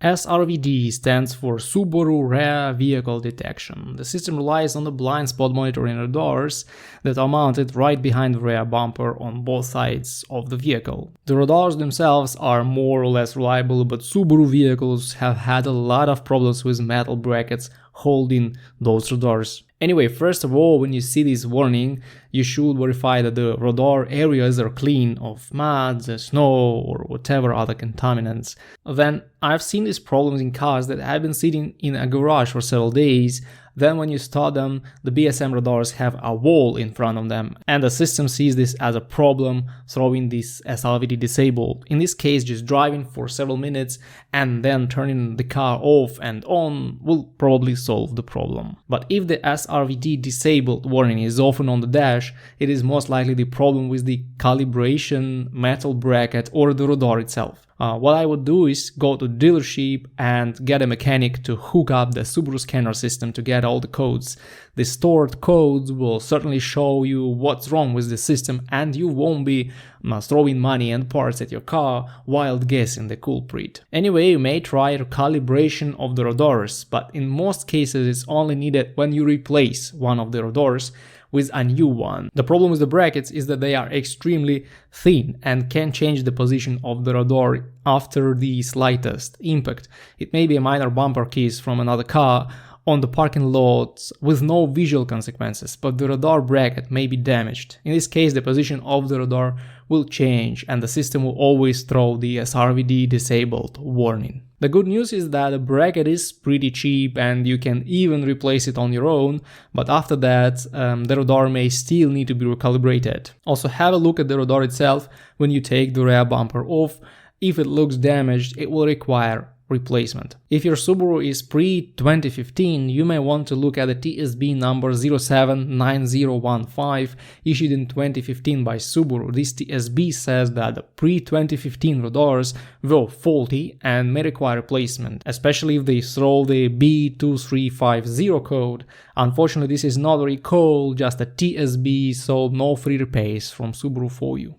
SRVD stands for Subaru Rear Vehicle Detection. The system relies on the blind spot monitoring radars that are mounted right behind the rear bumper on both sides of the vehicle. The radars themselves are more or less reliable, but Subaru vehicles have had a lot of problems with metal brackets holding those radars. Anyway, first of all, when you see this warning, you should verify that the radar areas are clean of mud, snow, or whatever other contaminants. Then, I've seen these problems in cars that have been sitting in a garage for several days. Then when you start them, the BSM radars have a wall in front of them, and the system sees this as a problem, throwing this SRVD disabled. In this case, just driving for several minutes and then turning the car off and on will probably solve the problem. But if the SRVD disabled warning is often on the dash, it is most likely the problem with the calibration, metal bracket, or the radar itself. What I would do is go to the dealership and get a mechanic to hook up the Subaru scanner system to get all the codes. The stored codes will certainly show you what's wrong with the system, and you won't be throwing money and parts at your car while guessing the culprit. Anyway, you may try recalibration of the radars, but in most cases it's only needed when you replace one of the radars with a new one. The problem with the brackets is that they are extremely thin and can change the position of the radar after the slightest impact. It may be a minor bumper kiss from another car on the parking lot with no visual consequences, but the radar bracket may be damaged. In this case, the position of the radar will change and the system will always throw the SRVD disabled warning. The good news is that the bracket is pretty cheap and you can even replace it on your own, but after that the radar may still need to be recalibrated. Also, have a look at the radar itself when you take the rear bumper off. If it looks damaged, it will require replacement. If your Subaru is pre-2015, you may want to look at the TSB number 079015 issued in 2015 by Subaru. This TSB says that the pre-2015 radars were faulty and may require replacement, especially if they throw the B2350 code. Unfortunately, this is not a recall, just a TSB, so no free repairs from Subaru for you.